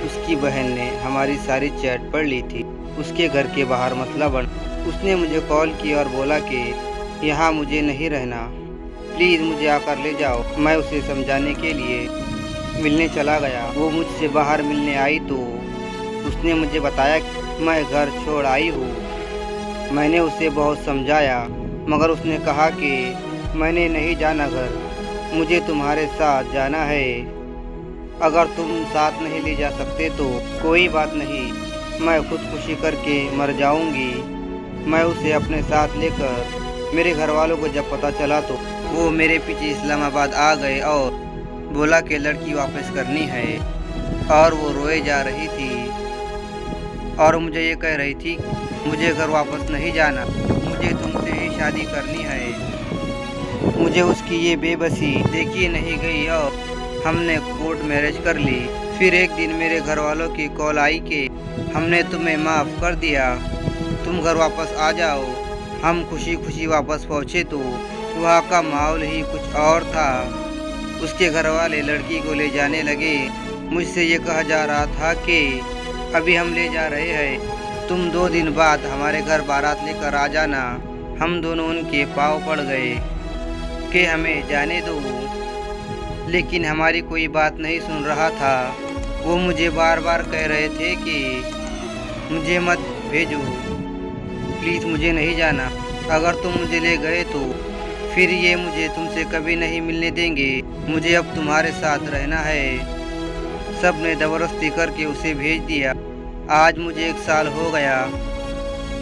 उसकी बहन ने हमारी सारी चैट पढ़ ली थी। उसके घर के बाहर मसला बन। उसने मुझे कॉल किया और बोला कि यहाँ मुझे नहीं रहना, प्लीज़ मुझे आकर ले जाओ। मैं उसे समझाने के लिए मिलने चला गया। वो मुझसे बाहर मिलने आई तो उसने मुझे बताया कि मैं घर छोड़ आई हूँ। मैंने उसे बहुत समझाया मगर उसने कहा कि मैंने नहीं जाना घर, मुझे तुम्हारे साथ जाना है। अगर तुम साथ नहीं ले जा सकते तो कोई बात नहीं, मैं खुदकुशी करके मर जाऊंगी। मैं उसे अपने साथ लेकर मेरे घर वालों को जब पता चला तो वो मेरे पीछे इस्लामाबाद आ गए और बोला कि लड़की वापस करनी है। और वो रोए जा रही थी और मुझे ये कह रही थी मुझे घर वापस नहीं जाना, मुझे तुमसे ही शादी करनी है। मुझे उसकी ये बेबसी देखी नहीं गई और हमने कोर्ट मैरिज कर ली। फिर एक दिन मेरे घर वालों की कॉल आई कि हमने तुम्हें माफ़ कर दिया, तुम घर वापस आ जाओ। हम खुशी खुशी वापस पहुँचे तो वहाँ का माहौल ही कुछ और था। उसके घर वाले लड़की को ले जाने लगे। मुझसे ये कहा जा रहा था कि अभी हम ले जा रहे हैं, तुम 2 दिन बाद हमारे घर बारात लेकर आ जाना। हम दोनों उनके पाँव पड़ गए कि हमें जाने दो, लेकिन हमारी कोई बात नहीं सुन रहा था। वो मुझे बार बार कह रहे थे कि मुझे मत भेजो, प्लीज़ मुझे नहीं जाना। अगर तुम मुझे ले गए तो फिर ये मुझे तुमसे कभी नहीं मिलने देंगे। मुझे अब तुम्हारे साथ रहना है। सब ने ज़बरदस्ती करके उसे भेज दिया। आज मुझे 1 साल हो गया।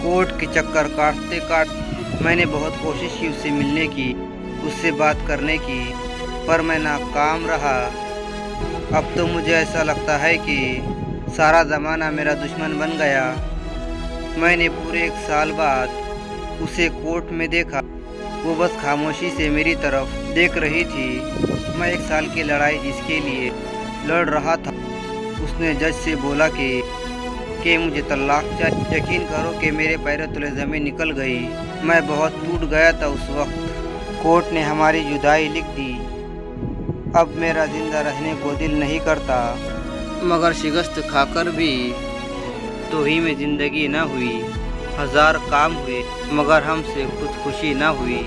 कोर्ट के चक्कर काटते मैंने बहुत कोशिश की उससे मिलने की, उससे बात करने की, पर मैं नाकाम रहा। अब तो मुझे ऐसा लगता है कि सारा ज़माना मेरा दुश्मन बन गया। मैंने पूरे 1 साल बाद उसे कोर्ट में देखा। वो बस खामोशी से मेरी तरफ देख रही थी। मैं 1 साल की लड़ाई जिसके लिए लड़ रहा था, उसने जज से बोला कि मुझे तलाक चाहिए। यकीन करो कि मेरे पैरों तले ज़मीन निकल गई। मैं बहुत टूट गया था उस वक्त। कोर्ट ने हमारी जुदाई लिख दी। अब मेरा ज़िंदा रहने को दिल नहीं करता, मगर शिकस्त खाकर भी तोही में ज़िंदगी न हुई। 1000 काम हुए मगर हमसे खुदकुशी न हुई।